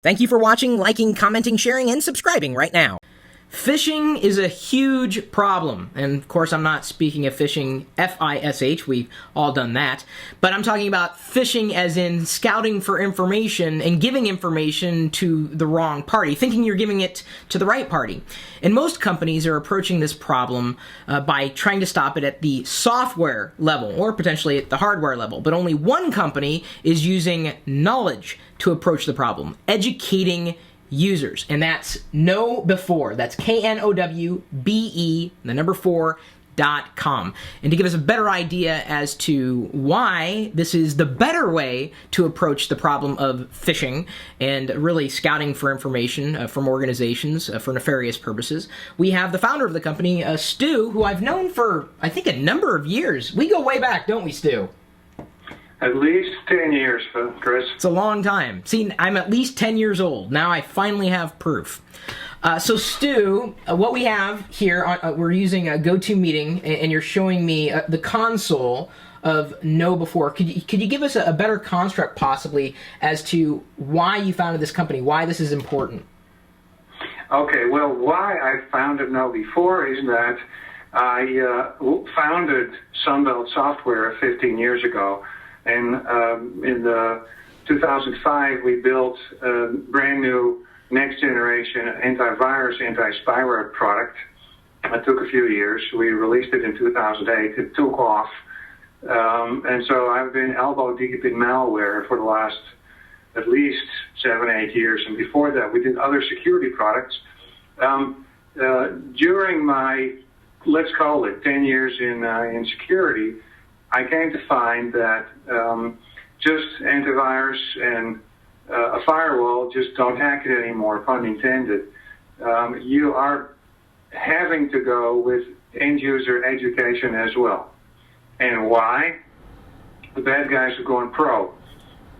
Thank you for watching, liking, commenting, sharing, and subscribing right now. Phishing is a huge problem, and of course I'm not speaking of phishing, F-I-S-H, we've all done that, but I'm talking about phishing as in scouting for information and giving information to the wrong party, thinking you're giving it to the right party. And most companies are approaching this problem by trying to stop it at the software level, or potentially at the hardware level, but only one company is using knowledge to approach the problem, educating users, and that's KnowBe4. That's K-N-O-W-B-E, the number 4.com. And to give us a better idea as to why this is the better way to approach the problem of phishing and really scouting for information from organizations for nefarious purposes, we have the founder of the company, Stu, who I've known for, I think, a number of years. We go way back, don't we, Stu? At least 10 years, Chris. It's a long time. See, I'm at least 10 years old. Now I finally have proof. So Stu, what we have here, we're using a GoToMeeting, and you're showing me the console of KnowBe4. Could you give us a better construct, possibly, as to why you founded this company, why this is important? Okay, well, why I founded KnowBe4 is that I founded Sunbelt Software 15 years ago. And in 2005, we built a brand new next generation antivirus, anti-spyware product. It took a few years. We released it in 2008. It took off. And so I've been elbow deep in malware for the last at least 7-8 years. And before that, we did other security products. During my, let's call it 10 years in security, I came to find that just antivirus and a firewall just don't hack it anymore, pun intended. You are having to go with end-user education as well. And why? The bad guys are going pro.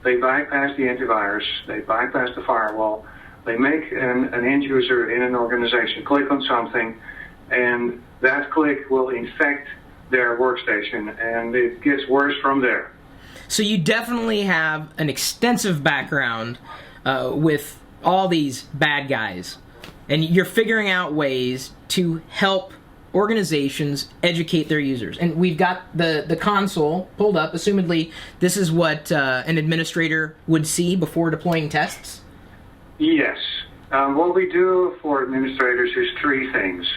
They bypass the antivirus, they bypass the firewall, they make an end-user in an organization click on something, and that click will infect their workstation, and it gets worse from there. So you definitely have an extensive background with all these bad guys, and you're figuring out ways to help organizations educate their users. And we've got the console pulled up. Assumedly, this is what an administrator would see before deploying tests? Yes. What we do for administrators is three things.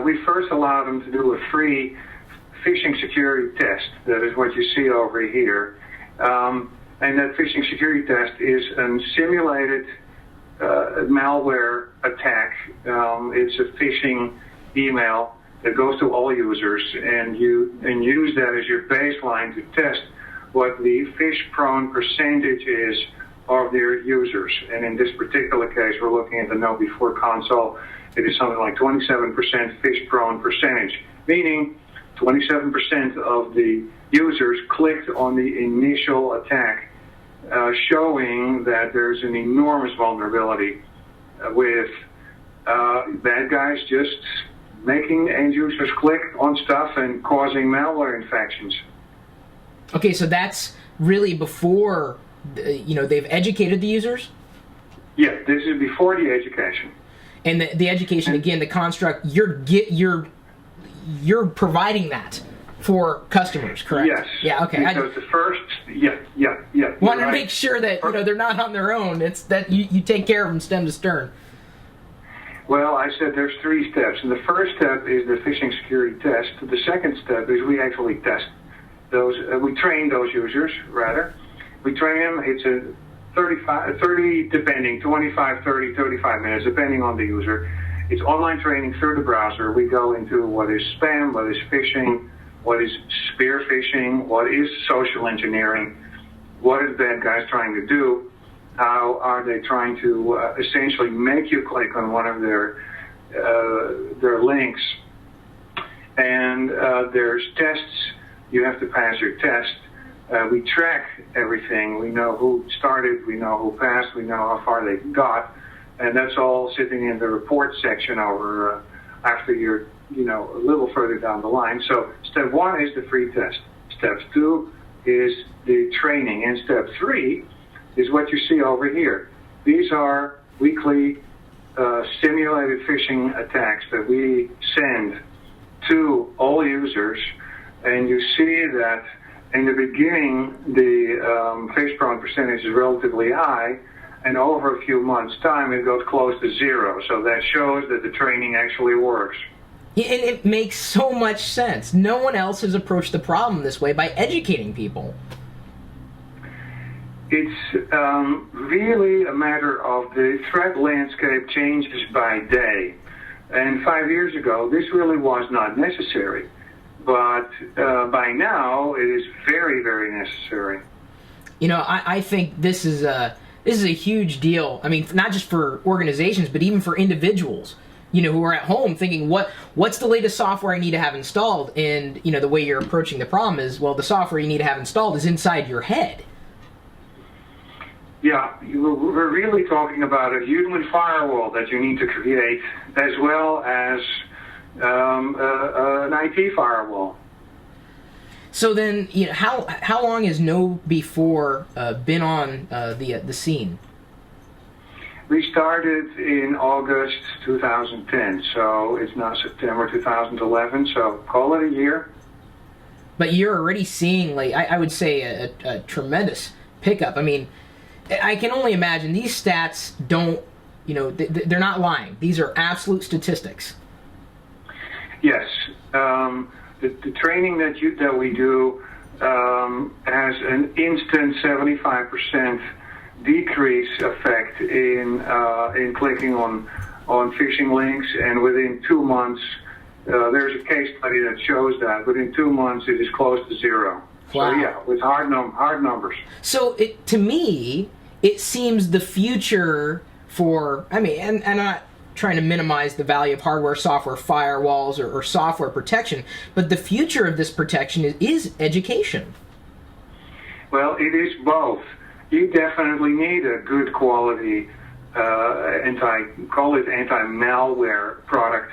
We first allow them to do a free phishing security test. That is what you see over here. And that phishing security test is a simulated malware attack. It's a phishing email that goes to all users, and you use that as your baseline to test what the phish-prone percentage is of their users. And in this particular case, we're looking at the KnowBe4 console. It is something like 27% phish-prone percentage, meaning 27% of the users clicked on the initial attack, showing that there's an enormous vulnerability with bad guys just making end users click on stuff and causing malware infections. Okay, so that's really before, they've educated the users? Yeah, this is before the education. And the education, again, the construct, you're providing that for customers, correct? Yes. Yeah, okay. Because the first, yeah. Want to make sure that they're not on their own. It's that you take care of them stem to stern. Well, I said there's three steps. And the first step is the phishing security test. The second step is we actually test those. We train those users, rather. We train them. It's a 30, depending, 25, 30, 35 minutes, depending on the user. It's online training through the browser. We go into what is spam, what is phishing, what is spear phishing, what is social engineering, what is bad guys trying to do, how are they trying to essentially make you click on one of their links. And there's tests. You have to pass your test. We track everything. We know who started, we know who passed, we know how far they got. And that's all sitting in the report section over after you're, a little further down the line. So step one is the free test. Step two is the training. And step three is what you see over here. These are weekly simulated phishing attacks that we send to all users, and you see that in the beginning the phish-prone percentage is relatively high, and over a few months' time it goes close to zero. So that shows that the training actually works. Yeah, and it makes so much sense. No one else has approached the problem this way by educating people. It's really a matter of the threat landscape changes by day. And 5 years ago, this really was not necessary. But by now, it is very, very necessary. You know, I think this is a huge deal. I mean, not just for organizations, but even for individuals, you know, who are at home thinking, what's the latest software I need to have installed? And, you know, the way you're approaching the problem is, well, the software you need to have installed is inside your head. Yeah, we're really talking about a human firewall that you need to create, as well as an IT firewall. So then, you know, how long has KnowBe4 been on the scene? We started in August 2010, so it's now September 2011, so call it a year. But you're already seeing, like, I would say, a tremendous pickup. I mean, I can only imagine these stats don't, you know, they're not lying. These are absolute statistics. Yes. The training that we do has an instant 75% decrease effect in clicking on phishing links, and within 2 months, there's a case study that shows that within 2 months it is close to zero. Wow. So yeah, with hard numbers. So to me, it seems the future for, I mean, and I'm not trying to minimize the value of hardware, software, firewalls, or software protection, but the future of this protection is education. Well, it is both. You definitely need a good quality anti-malware product,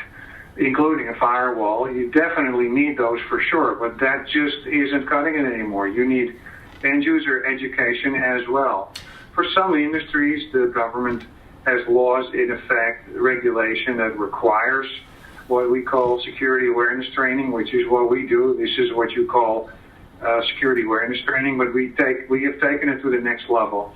including a firewall. You definitely need those for sure, but that just isn't cutting it anymore. You need end-user education as well. For some industries, the government has laws in effect, regulation that requires what we call security awareness training, which is what we do. This is what you call security awareness training, but we have taken it to the next level,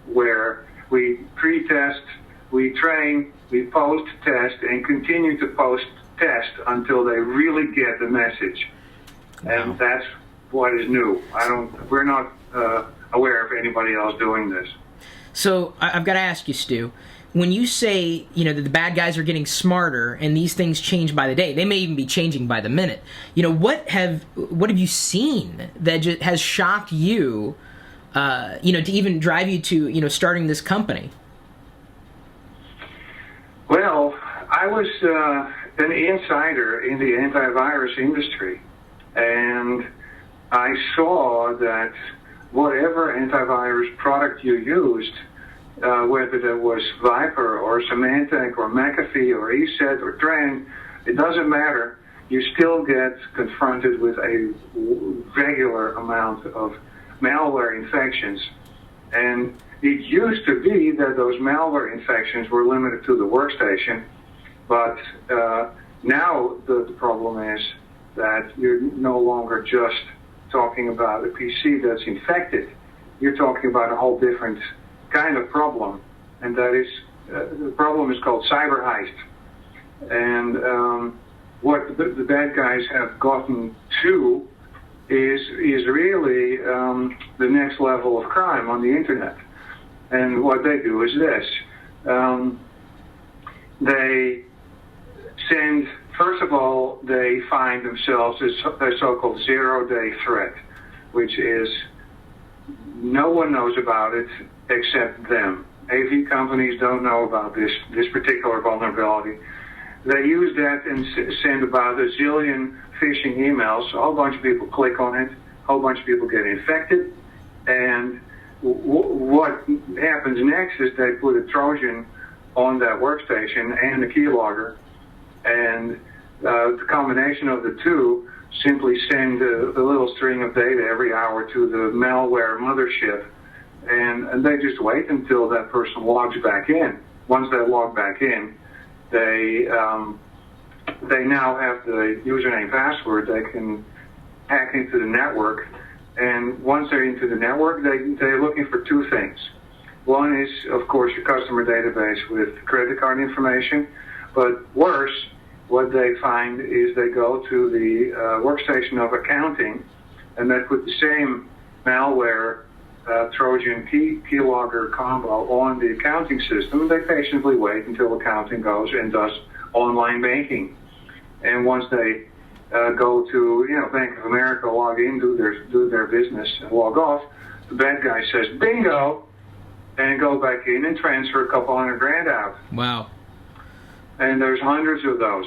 where we pre-test, we train, we post-test, and continue to post-test until they really get the message. Wow. And that's what is new. We're not aware of anybody else doing this. So I've got to ask you, Stu, when you say, you know, that the bad guys are getting smarter and these things change by the day, they may even be changing by the minute. You know, what have you seen that just has shocked you, you know, to even drive you to, you know, starting this company? Well, I was an insider in the antivirus industry, and I saw that whatever antivirus product you used, whether that was Viper or Symantec or McAfee or ESET or Trend, it doesn't matter. You still get confronted with a regular amount of malware infections. And it used to be that those malware infections were limited to the workstation, but now the problem is that you're no longer just talking about a PC that's infected. You're talking about a whole different kind of problem, and that is the problem is called cyber heist. And what the bad guys have gotten to is really the next level of crime on the internet. And what they do is this: they send. First of all, they find themselves a so-called zero-day threat, which is no one knows about it except them. AV companies don't know about this particular vulnerability. They use that and send about a zillion phishing emails. A whole bunch of people click on it. A whole bunch of people get infected. And what happens next is they put a Trojan on that workstation and a keylogger. And the combination of the two simply send a little string of data every hour to the malware mothership, and they just wait until that person logs back in. Once they log back in, they now have the username password. They can hack into the network, and once they're into the network, they're looking for two things. One is, of course, your customer database with credit card information, but worse, what they find is they go to the workstation of accounting, and they put the same malware Trojan keylogger combo on the accounting system, and they patiently wait until accounting goes and does online banking. And once they go to Bank of America, log in, do their business, and log off, the bad guy says bingo, and go back in and transfer a couple $100,000 out. Wow. And there's hundreds of those.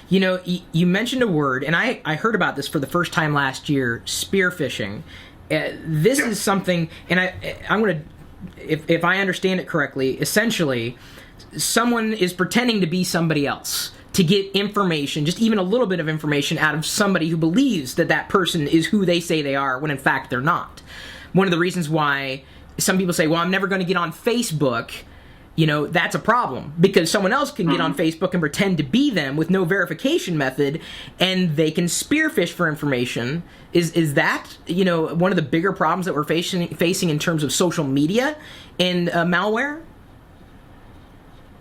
You know, you mentioned a word, and I heard about this for the first time last year, spear phishing. This is something, and I'm going to, if I understand it correctly, essentially, someone is pretending to be somebody else to get information, just even a little bit of information out of somebody who believes that that person is who they say they are, when in fact they're not. One of the reasons why some people say, well, I'm never going to get on Facebook, that's a problem, because someone else can get on Facebook and pretend to be them with no verification method, and they can spearfish for information. Is that, one of the bigger problems that we're facing in terms of social media and malware?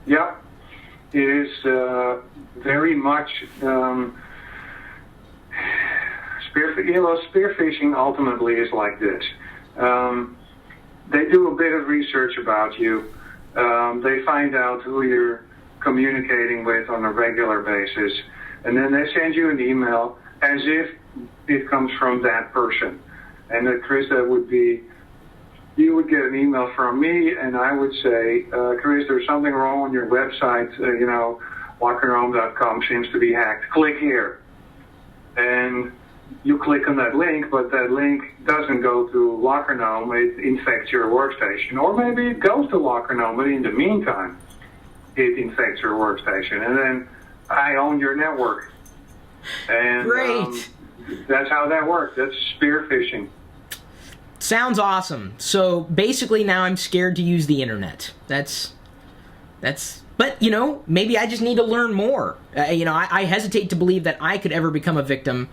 Yeah, it is very much spearfishing ultimately is like this. They do a bit of research about you. They find out who you're communicating with on a regular basis, and then they send you an email as if it comes from that person. And Chris, you would get an email from me, and I would say, Chris, there's something wrong on your website, lockergnome.com seems to be hacked. Click here. And you click on that link, but that link doesn't go to LockerGnome. It infects your workstation. Or maybe it goes to LockerGnome, but in the meantime, it infects your workstation. And then I own your network. And great. That's how that works. That's spear phishing. Sounds awesome. So basically now I'm scared to use the internet. But, maybe I just need to learn more. I hesitate to believe that I could ever become a victim,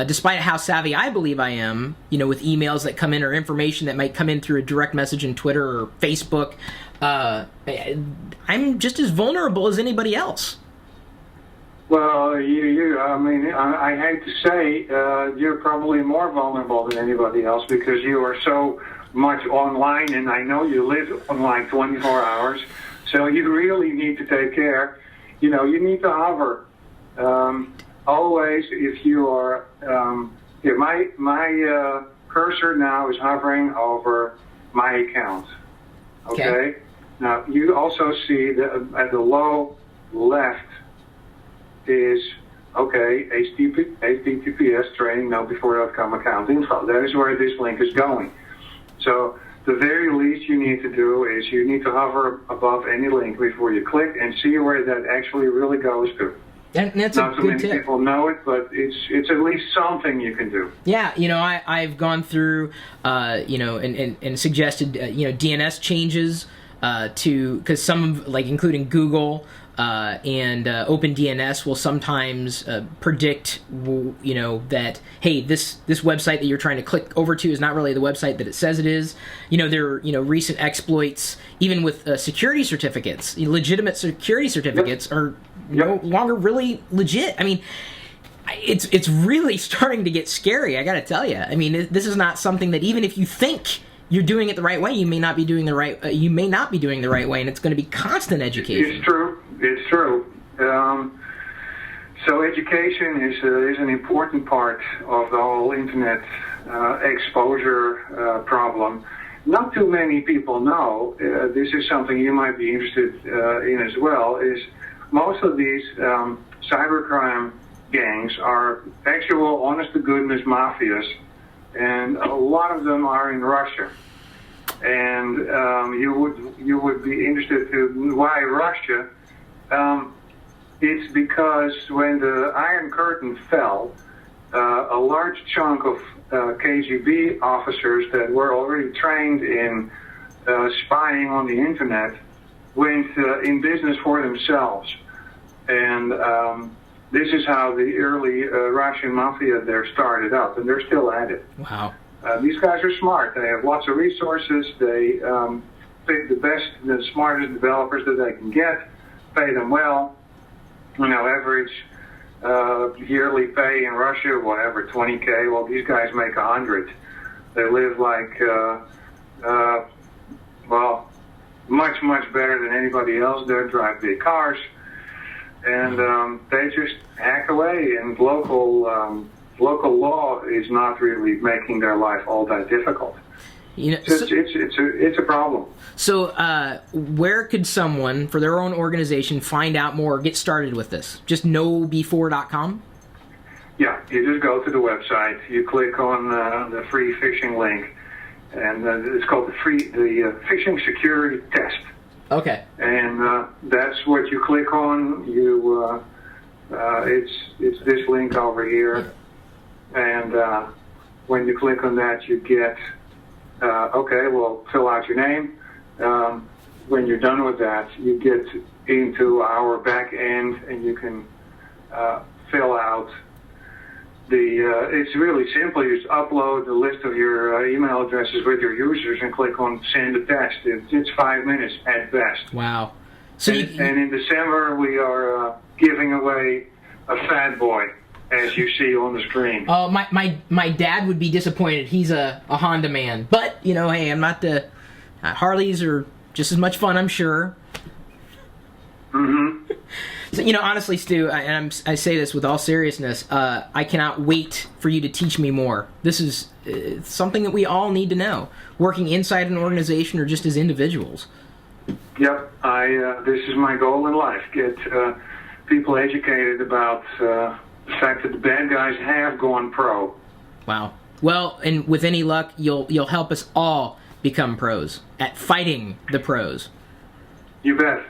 despite how savvy I believe I am, with emails that come in or information that might come in through a direct message in Twitter or Facebook. I'm just as vulnerable as anybody else. Well, I hate to say you're probably more vulnerable than anybody else because you are so much online, and I know you live online 24 hours, so you really need to take care. You need to hover. Always, if you are, my cursor now is hovering over my account. Okay? Now, you also see that at the low left is, HTTPS training KnowBe4.com account info. That is where this link is going. So the very least you need to do is you need to hover above any link before you click and see where that actually really goes to. That's Not a so good many tip. people know it, but it's at least something you can do. Yeah, I've gone through, and suggested, DNS changes because some, including Google and OpenDNS will sometimes predict, that, hey, this website that you're trying to click over to is not really the website that it says it is. There are, recent exploits, even with security certificates. Legitimate security certificates are no longer really legit. I mean, it's really starting to get scary, I gotta tell you. I mean, this is not something that, even if you think you're doing it the right way, you may not be doing the right way, and it's going to be constant education. It's true. So education is an important part of the whole internet exposure problem. Not too many people know, this is something you might be interested in as well, is most of these cybercrime gangs are actual honest-to-goodness mafias, and a lot of them are in Russia. And you would be interested to why Russia. It's because when the Iron Curtain fell, a large chunk of KGB officers that were already trained in spying on the internet went in business for themselves. And this is how the early Russian mafia there started up, and they're still at it. Wow. These guys are smart. They have lots of resources. They pick the best, the smartest developers that they can get, pay them well. Average yearly pay in Russia, whatever, 20K. Well, these guys make 100. They live like, much, much better than anybody else. They drive big cars. And they just hack away, and local law is not really making their life all that difficult. It's a problem. So, where could someone, for their own organization, find out more, get started with this? Just KnowBe4.com? Yeah, you just go to the website. You click on the free phishing link, and it's called the phishing security test. Okay. And that's what you click on. You it's this link over here, and when you click on that, you get fill out your name. When you're done with that, you get into our back end, and you can fill out it's really simple. You just upload the list of your email addresses with your users and click on send a test. It's 5 minutes at best. Wow. So and in December, we are giving away a fat boy, as you see on the screen. Oh, my dad would be disappointed. He's a Honda man. But, hey, I'm not the... Harleys are just as much fun, I'm sure. Mm-hmm. So, honestly, Stu, I say this with all seriousness, I cannot wait for you to teach me more. This is something that we all need to know, working inside an organization or just as individuals. Yep, this is my goal in life, get people educated about the fact that the bad guys have gone pro. Wow. Well, and with any luck, you'll help us all become pros at fighting the pros. You bet.